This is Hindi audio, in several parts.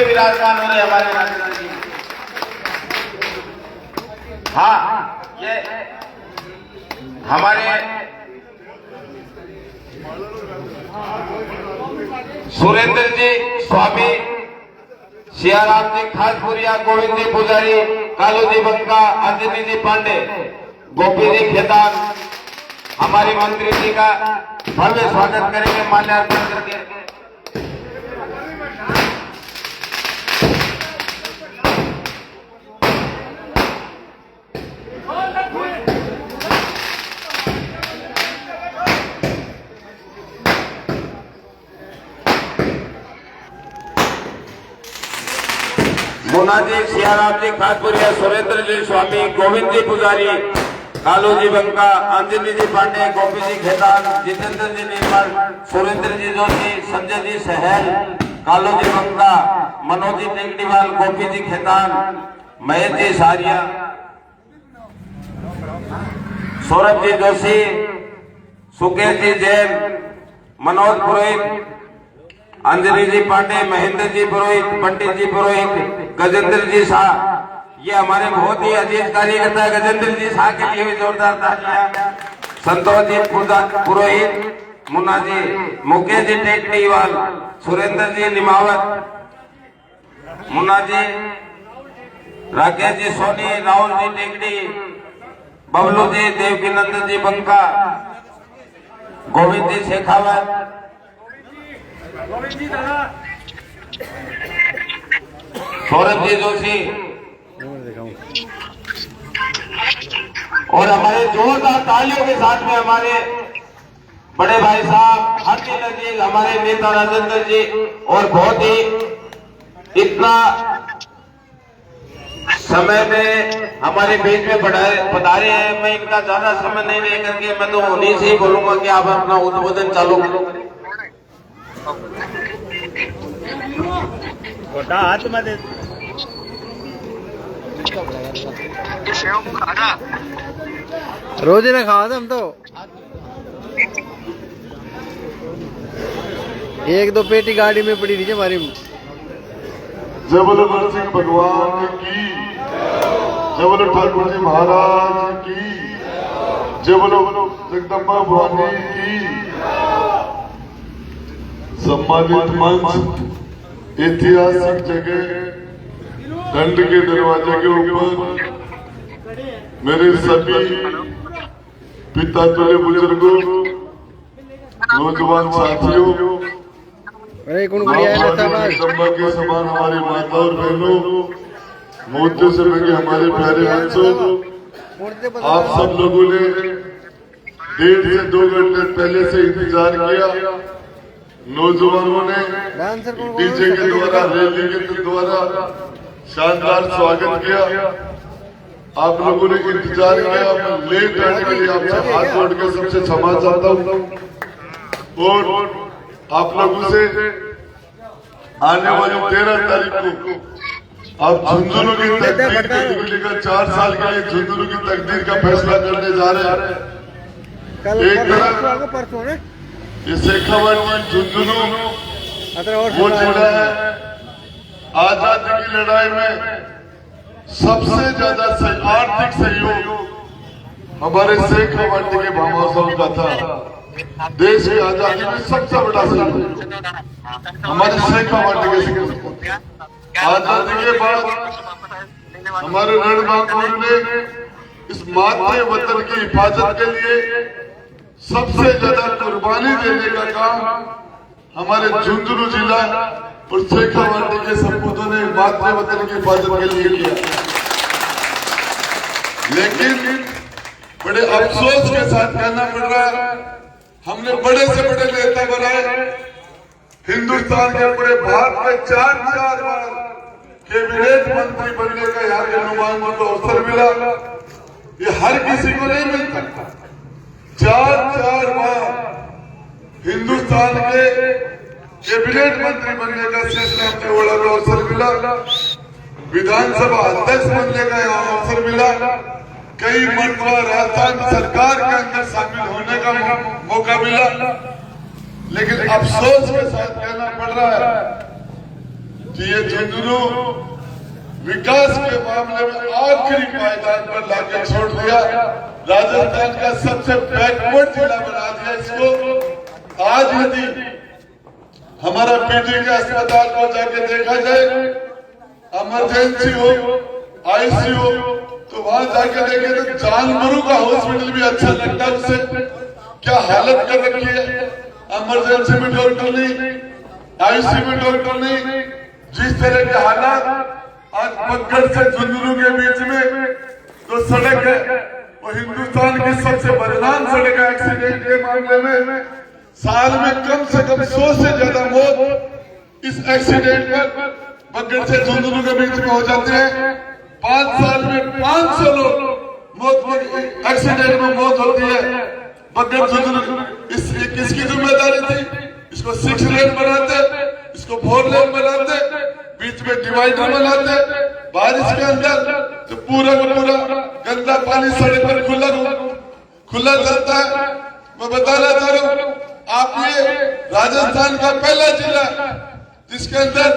पे विराजमान हो रहे हमारे राजस्थान जी। हाँ, ये हमारे सुरेंद्र जी स्वामी, सियाराम जी खासपुरिया, गोविंद जी पुजारी, कालू जी बंका, अंजनी जी पांडे, गोपी जी खेतान, हमारे मंत्री जी का भव्य स्वागत करेंगे माल्यार्पण करके। मुन्ना जी, सियाराम जी खासपुरिया, सुरेंद्र जी स्वामी, गोविंद जी पुजारी, कालू जी बंका, अंजनी जी पांडे, गोपी जी खेतान, जितेंद्र जी निर्मल, सुरेंद्र जी जोशी, संजय जी सहल, कालू जी बंका, मनोज जी टेकड़ीवाल, गोपी जी खेतान, महेश जी सारिया, सौरभ जी जोशी, सुकेश जी जैन, मनोज पुरोहित, अंजनी जी पांडे, महेंद्र जी पुरोहित, पंडित जी पुरोहित, गजेंद्र जी शाह, ये हमारे बहुत ही अजीज कार्यकर्ता है। गजेंद्र जी शाह के लिए भी जोरदार तालियां। संतोष जी पुरोहित, मुन्ना जी, मुकेश जी टेकड़ीवाल, सुरेंद्र जी निमावत, मुन्ना जी, राकेश जी सोनी, राहुल जी टेकड़ी, बबलू जी, देवकीनंदन जी बंका, गोविंद जी शेखावत, सौरभ जी जोशी और हमारे जोरदार तालियों के साथ में हमारे बड़े भाई साहब हरदिल अजीज, हमारे नेता राजेंद्र जी, और बहुत ही इतना समय में हमारे बीच में पधारे हैं। मैं इनका ज्यादा समय नहीं लेकर के मैं तो उन्हीं से ही बोलूंगा कि आप अपना उद्बोधन चालू करो। हाथ में दे रोज ही ना खावा था हम तो, एक दो पेटी गाड़ी में पड़ी थी हमारी। जय बोलो भगत सिंह भगवान की, जय बोलो ठाकुर जी महाराज की, जय बोलो जगदम्बा भवानी की। सम्मानित मंच, ऐतिहासिक जगह दंड के दरवाजे के ऊपर मेरे सभी पिता तुल्य बुजुर्गों, नौजवान साथियों, जगदम्बा के समान हमारी माता और बहनों, मोतियों से लगे हमारे प्यारे बच्चों, आप सब लोगों ने 1.5 से 2 घंटे पहले से इंतजार किया। नौजवानों ने डीजे के द्वारा, रैली के द्वारा शानदार स्वागत किया। आप लोगों ने इंतजार किया। मैं लेट आने के लिए आपसे हाथ जोड़ के सबसे क्षमा चाहता हूँ और आप लोगों से आने वाली 13 तारीख को आप झुंझुनू की तकदीर को लेकर 4 साल के लिए झुंझुनू की तकदीर का फैसला करने जा रहे हैं। एक तरफ ये शेखावाटी झुंझुनू वो जिला है आजादी की लड़ाई में सबसे ज्यादा आर्थिक सहयोग हमारे शेखावाटी के भामाशाह का था। देश की आजादी में सबसे बड़ा सहयोग हमारे शेखावाटी के। आजादी के बाद हमारे रणबांकुर ने इस मातृ वतन की हिफाजत के लिए सबसे ज्यादा कुर्बानी देने का काम हमारे झुंझुनू जिला और शेखावाटी के सपूतों ने मातृ वतन की हिफाजत के लिए किया। लेकिन बड़े अफसोस के साथ कहना पड़ रहा है, हमने बड़े से बड़े नेता बनाए, हिंदुस्तान के पूरे भारत में 4 बार कैबिनेट मंत्री बनने का यहाँ के नुमाइंदों को अवसर मिला। ये हर किसी को नहीं मिलता। 4 बार हिंदुस्तान के कैबिनेट मंत्री बनने का सिलसिला का अवसर मिला, विधानसभा अध्यक्ष बनने का अवसर मिला, कई मरतबा राजस्थान सरकार के अंदर शामिल होने का मौका मिला। लेकिन अफसोस के साथ कहना पड़ रहा है कि ये झुंझुनू विकास के मामले में आखिरी पायदान पर लाके छोड़ दिया, राजस्थान का सबसे बैकवर्ड जिला बना दिया इसको। आज यदि हमारा पीजी के अस्पताल को जाके देखा जाए, इमरजेंसी हो, आईसीयू हो, तो वहां जाके देखे तो जानवरों का हॉस्पिटल भी अच्छा लगता है। उससे क्या हालत कर रखी है, इमरजेंसी में डॉक्टर नहीं, आईसीयू में डॉक्टर नहीं। जिस तरह के हालात आज पकड़ से झुंझुनू के बीच में जो सड़क है वो हिंदुस्तान की सबसे बदनाम सड़क है। एक्सीडेंट के मामले में साल में कम से कम 100 से ज्यादा मौत इस एक्सीडेंट पर बगड़ से झुंझुनू के बीच में हो जाते हैं। 5 साल में 500 लोग एक्सीडेंट में मौत होती है। बगड़ झुंझुनू किसकी जिम्मेदारी थी? इसको 6 लेन बनाते, इसको 4 लेन बनाते, बीच में डिवाइडर बनाते। बारिश के अंदर तो पूरा का पूरा गंदा पानी सड़क पर खुला चलता है। मैं बताना चाह रहा हूँ, आप ये राजस्थान का पहला जिला जिसके अंदर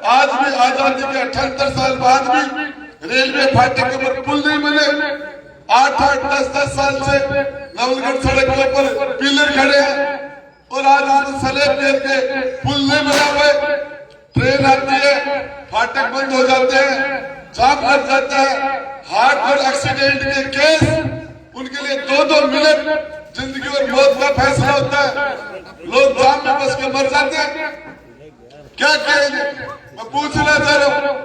आज भी आजादी के 78 साल बाद भी रेलवे फाटक के ऊपर पुल नहीं बने। 8-8, 10-10 साल से नवलगढ़ सड़क के ऊपर पिलर खड़े हैं और आज उसको सलेब दे के पुल नहीं बना हुए। ट्रेन आती है, फाटक बंद हो जाते हैं, जाम लग जाता है। हार्ट और एक्सीडेंट के केस उनके लिए 2-2 मिनट जिंदगी और मौत का फैसला होता है। लोग जाम में फंस के मर जाते हैं। क्या कहेंगे? मैं पूछना चाह रहा हूँ,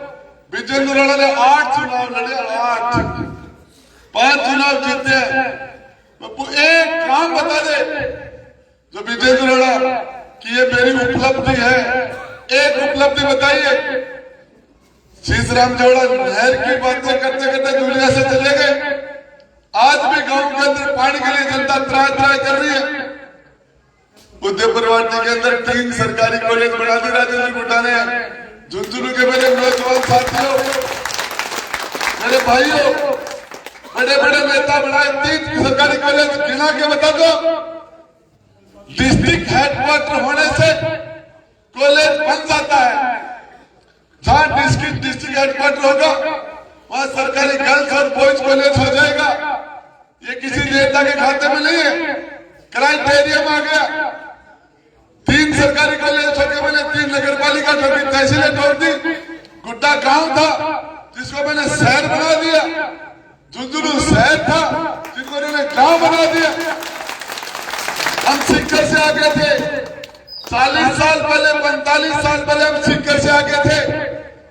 विजेंद्र राणा ने 8 चुनाव लड़े, 8, 5 चुनाव जीते हैं। एक काम बता दे जो विजेंद्र राणा की ये मेरी उपलब्धि है, एक उपलब्धि बताइए। शीशराम जोड़ा नहर की बातें करते करते दुनिया से चले गए। आज भी गांव के अंदर पानी के लिए जनता त्राय कर रही है। उदयपुरवाटी के अंदर 3 सरकारी कॉलेज बना दी राजेंद्र गुट्टा ने। झुंझुनू के मेरे नौजवान साथियों, मेरे भाइयों, बड़े बड़े नेता बनाए 3 सरकारी कॉलेज गिना के बता दो। डिस्ट्रिक्ट हेडक्वार्टर होने से कॉलेज बन जाता है। जहां डिस्ट्रिक्ट हेडक्वार्टर होगा वहां सरकारी गर्ल्स और बॉयज कॉलेज हो जाएगा। ये किसी नेता के खाते में नहीं है, क्राइटेरियम आ गया। 3 सरकारी कॉलेज छोटे मैंने 3 नगर पालिका छोटी तहसीलें तोड़ दी। गुड्डा गांव था जिसको मैंने शहर बना दिया। झुंझुनू शहर था जिसको उन्होंने गांव बना दिया। हम सिक्कर से आगे थे 40 साल पहले, 45 साल पहले हम सिक्कर से आगे थे।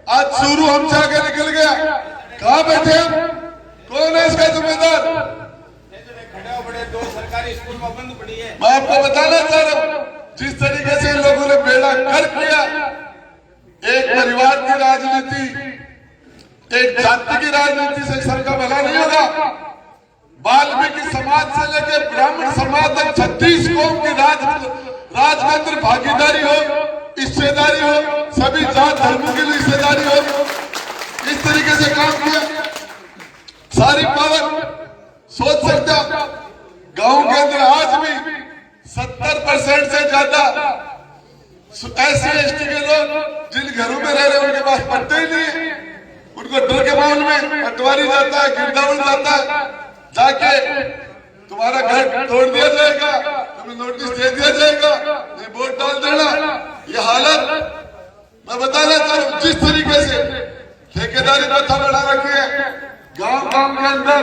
आज शुरू हमसे आगे निकल गया। कहां बैठे हम? कौन है इसका जिम्मेदार? बड़े 2 सरकारी स्कूल में बंद पड़ी है। मैं आपको बताना चाह रहा हूं, जिस तरीके से इन लोगों ने बेड़ा गर्क किया। एक परिवार की राजनीति, एक जाति की राजनीति से सबका भला नहीं होगा। वाल्मीकि समाज से लेकर ब्राह्मण समाज तक 36 कौम की राज के अंदर भागीदारी हो, हिस्सेदारी हो, सभी जात धर्मों की हिस्सेदारी हो। इस तरीके से काम किया। सारी पावर सोच सकते हो गांव के अंदर आज भी 70% से ज्यादा SC/ST के लोग जिन घरों में रह रहे हैं उनके पास पट्टे ही नहीं है। उनको डर के माहौल में पटवारी जाता है, गिरदावल जाता है, जाके तुम्हारा घर तोड़ दिया जाएगा, तुम्हें नोटिस दे दिया जाएगा, नहीं वोट डाल देना। ये हालत मैं बताना चाह रहा हूँ। जिस तरीके से ठेकेदारी प्रथा बढ़ा रखी है, गांव के अंदर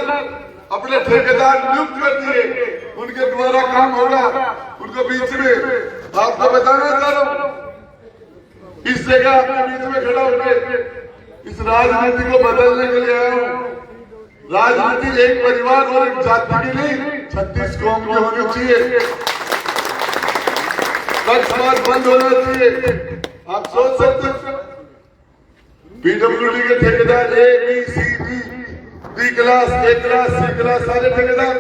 अपने ठेकेदार नियुक्त कर दिए, उनके द्वारा काम होगा। उनको बीच में आपको बताना चाह रहा हूँ, इस जगह आपके बीच में खड़ा होकर इस राजनीति को बदलने के लिए आया हूँ। राजनीति एक परिवार और एक जाति की नहीं, 36 कौम की होनी चाहिए। पक्षपात बंद होना चाहिए। आप सोच सकते हैं PWD के ठेकेदार A, B, C, D class, A class, C class सारे ठेकेदार,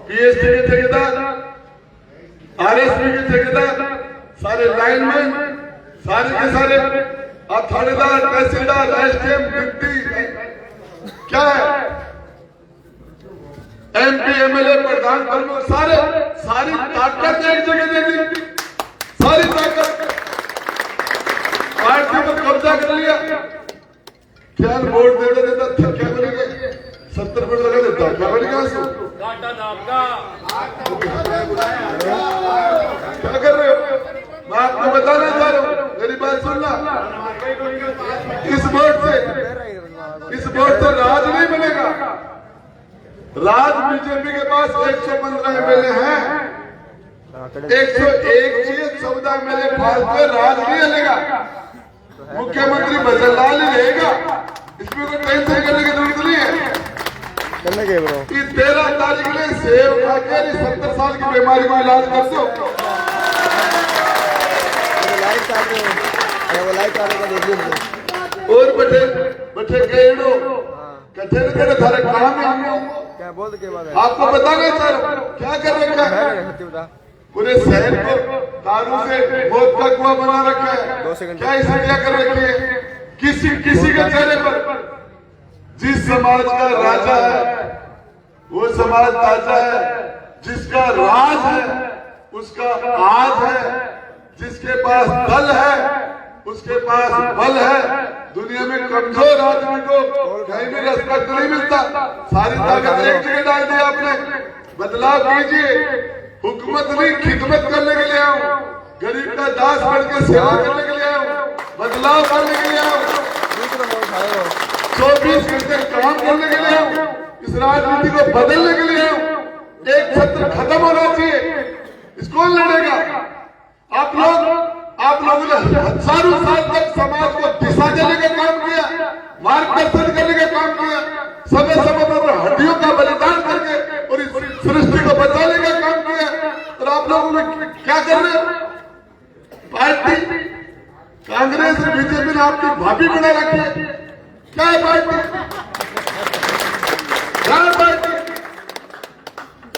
PST के ठेकेदार, RSP के ठेकेदार, सारे लाइनमैन, सारे के सारे थानेदार, तहसीलदार, SDM, डिप्टी क्या है, MP, MLA, प्रधान, प्रमुख, सारी ताकत एक जगह दे दी। सारी ताकत पार्टी को कब्जा कर लिया। क्या वोट देता देता क्या बनेगा? 70 मिनट लगा देता क्या बनेगा? क्या कर रहे हो? मैं आपको बताना चाह रहा हूँ, मेरी बात सुनना। इस वोट से राज नहीं बनेगा। राज बीजेपी के पास 115 एमएलए हैं, 101 चीज 14 एमएलए फालतू, राज नहीं चलेगा। मुख्यमंत्री भजन लाल ही रहेगा, इसमें कोई टेंशन करने की जरूरत नहीं है। करने के ब्रो कि 13 तारीख में सेब खा के 70 साल की बीमारी का इलाज कर दो। लाइट चालू है, वो लाइट चालू का देख लीजिए। और बटे केड़ो कठे न करे थारे काम ही क्या बोल के बाद आपको बताना चाह रहा हूं क्या कर रखा है। पूरे शहर को दारू से मौत का कुआं बना रखा है। 2 सेकंड क्या स्थितियां कर रखी है? किसी के चेहरे पर जिस समाज का राजा है वो समाज ताजा है, जिसका राज है उसका आज है, जिसके पास दल है उसके पास बल है। दुनिया में कमजोर आदमी को कहीं भी रेस्पेक्ट नहीं मिलता। सारी ताकत एक जगह डाल दी आपने। बदलाव कीजिए, हुकूमत नहीं खिदमत करने के लिए आऊं, गरीब का दास बन के सेवा करने के लिए आऊं, बदलाव करने के लिए आऊं, 24 घंटे काम करने के लिए आऊं, इस राजनीति को बदलने के लिए आऊं। एक सत्र खत्म होना चाहिए, इसको लड़ेगा। आप लोगों ने हजारों साल तक समाज को दिशा देने का काम किया, मार्गदर्शन करने का काम किया, समय पर हड्डियों का बलिदान करके और इस सृष्टि को बचाने का काम किया। और आप लोगों ने क्या कर रहे हो? पार्टी कांग्रेस और बीजेपी ने आपकी भाभी बना रखी है। क्या है पार्टी?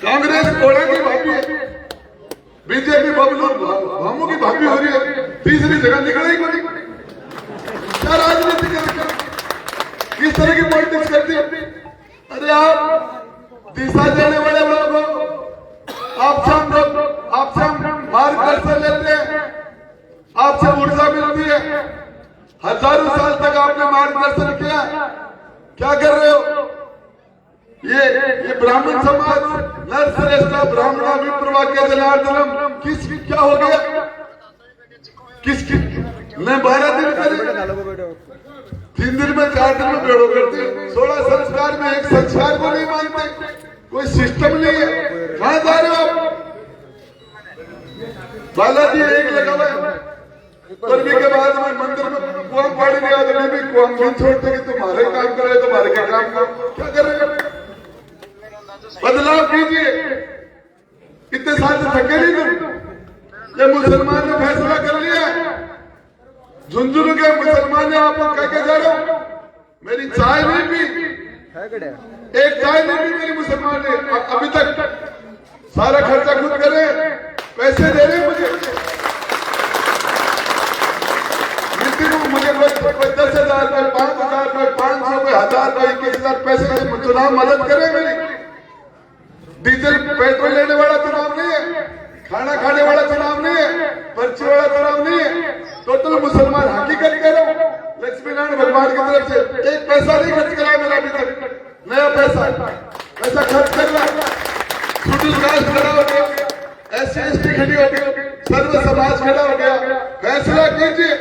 कांग्रेस घोड़े की भाभी है, बीजेपी बबलू भामू की भाभी हो रही है। तीसरी जगह निकलेगी कोई? क्या राजनीति कर किस तरह की पॉलिटिक्स करती है? अरे आप दिशा देने वाले लोग हो, आपसे हम मार्गदर्शन लेते हैं, आपसे ऊर्जा मिलती है। हजारों साल तक आपने मार्गदर्शन किया, क्या कर रहे हो? ये ब्राह्मण समाज नरश्रेष्ठ ब्राह्मणा विप्रवाक्य जनार्दनम किस क्या हो गया? किसकी मैं 12 दिन करे 3 दिन में 4 दिन में बेड़ो करते, 16 संस्कार में एक संस्कार को नहीं मानते, कोई सिस्टम नहीं है। कहां जा रहे हो आप? बालाजी एक लगा हुआ है, गर्मी के बाद में मंदिर में कुआं पानी नहीं आता, भी कुआं नहीं छोड़ते कि तुम्हारे काम करे तुम्हारे क्या काम करो। क्या कर रहे हो? बदलाव कीजिए। इतने साल से थके नहीं तुम? ये मुसलमान ने फैसला कर लिया, झुंझुनू के मुसलमान ने आपको कह के जा रहा हूं, मेरी चाय नहीं पी, एक चाय नहीं पी मेरी मुसलमान ने अभी तक। सारा खर्चा खुद करे, पैसे दे रहे मुझे। मुझे कोई 10,000 रुपए, 5,000 रुपए, 500 रुपए, 1,000 रुपए, 21,000 पैसे चुनाव मदद करे मेरी। डीजल पेट्रोल लेने वाला चुनाव नहीं है, खाना खाने वाला चुनाव नहीं है, पर्ची वाला चुनाव नहीं है। टोटल मुसलमान हकीकत कह रहा हूं, लक्ष्मी नारायण भगवान की तरफ से एक पैसा नहीं खर्च करा मेरा अभी तक। नया पैसा खर्च कर रहा, शेड्यूल कास्ट खड़ा हो गया, SC/ST खड़ी हो गई, सर्व समाज खड़ा हो गया। फैसला कीजिए,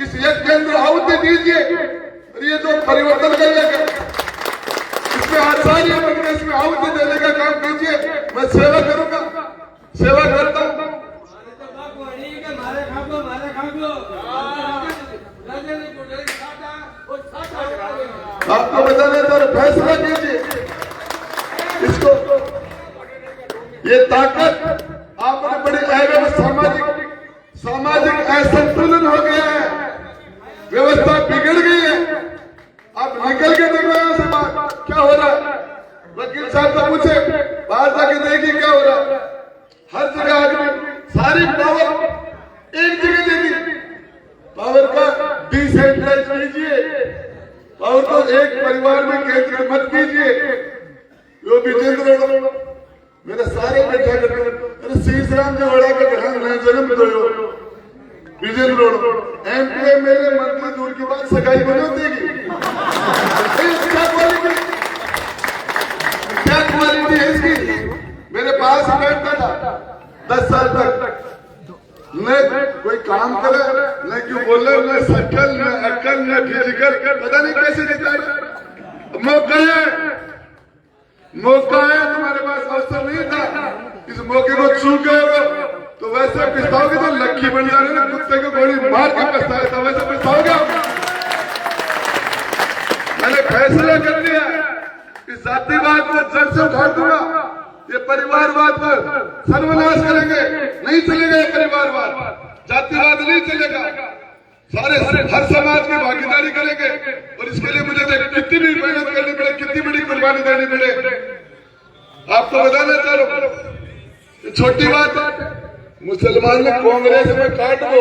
इस यज्ञ के अंदर आहुति दीजिए, ये जो परिवर्तन करिएगा इसमें आचार्य बनकर इसमें आहुति देने का काम कीजिए। मैं सेवा करूंगा, सेवा करता हूं। आपको बताने तो फैसला कीजिए इसको। ये ताकत आपने बड़ी अहम सामाजिक असंतुलन हो गया है, व्यवस्था बिगड़ गई है। आप निकल के देखो यहां से बात क्या हो रहा है। वकील साहब से पूछे, बाहर जाके देखिए क्या हो रहा है। हर जगह आदमी सारी पावर एक जगह दे दी। पावर का डिसेंट्रलाइज कीजिए, पावर को एक परिवार में केंद्रित मत कीजिए। जो विजेंद्र मेरे सारे बैठा करते, अरे सीसराम जो बड़ा कर जन्म दो विजेंद्र MP MLA मंत्री उम्र के बाद सगाई नहीं होती। क्या क्वालिटी है इसकी? मेरे पास ही बैठता था 10 साल तक, न कोई काम करे, न क्यों बोले, न शकल, न अकल, न फिजिकल, पता नहीं कैसे जीता है। मौका है, तुम्हारे पास अवसर नहीं था, इस मौके को चूक गए तो वैसे पछताओगे तो लक्की बन जाने ना, कुत्ते को गोली मार के पछताए तो वैसे पछताओगे। मैंने फैसला कर लिया, इस जातिवाद को जड़ से उखाड़ दूंगा, ये परिवारवाद पर सर्वनाश करेंगे, नहीं चलेगा ये परिवारवाद, जातिवाद नहीं चलेगा, सारे हर समाज की भागीदारी करेंगे और इसके लिए मुझे कितनी भी मेहनत करनी पड़े, कितनी बड़ी कुर्बानी देनी पड़े। आपको बताना चाह रहा हूं, छोटी बात है, मुसलमान ने कांग्रेस में काट दो,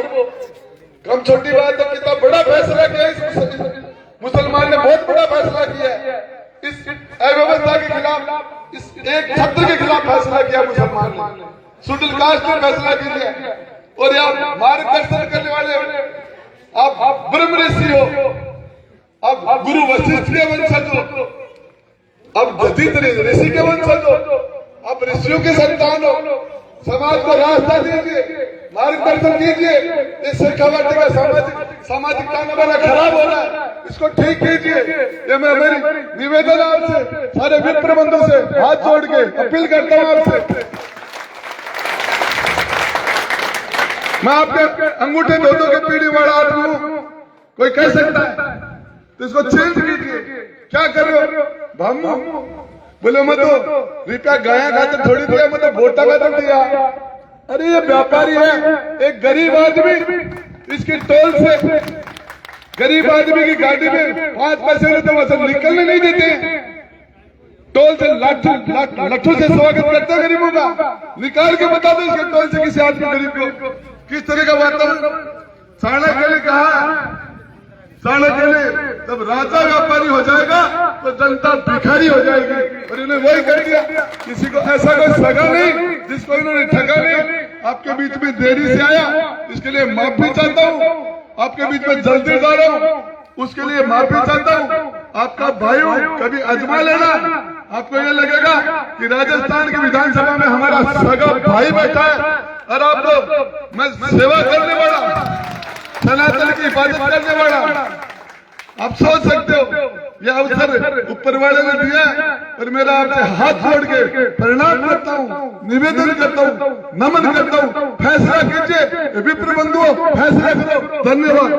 कम छोटी बात है, कितना बड़ा फैसला किया इस मुसलमान ने, बहुत बड़ा फैसला किया इस अव्यवस्था के खिलाफ, इस एक छत्र के खिलाफ फैसला किया मुसलमान ने, शेड्यूल कास्ट ने फैसला किया। और आप मार्गदर्शन करने वाले, आप ब्रह्म ऋषि हो, अब गुरु वशिष्ठ के वंशज हो, अब दधित ऋषि के वंशज हो, अब ऋषियों के संतान हो, समाज को रास्ता दीजिए, मार्गदर्शन कीजिए। इस शेखावाटी का सामाजिक तानाबाना खराब हो रहा है, इसको ठीक कीजिए। ये मैं मेरी निवेदन आपसे, सारे विप्र बंधु से हाथ जोड़ के अपील करता हूं आपसे। मैं आपके अंगूठे धो के पीढ़ी वाला आदमी हूं, कोई कह सकता है तो इसको चेंज कीजिए। क्या कर रहे हो भामू? बोले मैं तो रुपया गाया खाते थोड़ी दिया, मैं तो वोटा खाते दिया। अरे ये व्यापारी है, एक गरीब आदमी इसकी टोल से, गरीब आदमी की गाड़ी में 5 पैसे में तो वैसे निकलने नहीं देते, टोल से लट्ठू से स्वागत करते हैं गरीबों का। निकाल के बता दो इसके टोल से किसी आदमी गरीब को किस तरह का वातावरण। चाणक्य ने कहा, चाणक्य ने जब राजा व्यापारी हो जाएगा तो जनता भिखारी हो जाएगी, और इन्हें वही कर दिया। किसी को ऐसा कोई सगा नहीं जिसको इन्होंने ठगा नहीं। आपके बीच में देरी से आया, इसके लिए माफी चाहता हूँ। आपके बीच में जल्दी जा रहा हूँ, उसके लिए माफी चाहता हूँ। आपका भाई हूँ, कभी आजमा लेना। आपको ये लगेगा कि राजस्थान की विधानसभा में हमारा सगा भाई बैठा है और आपको मैं सेवा करने वाला, सनातन की हिफाजत करने वाला। आप सोच सकते हो यह अवसर ऊपर वाले ने दिया, और मेरा आपसे हाथ जोड़ के प्रणाम करता हूँ, निवेदन करता हूँ, नमन करता हूँ। फैसला कीजिए विप्र बंधुओं, फैसला करो। धन्यवाद।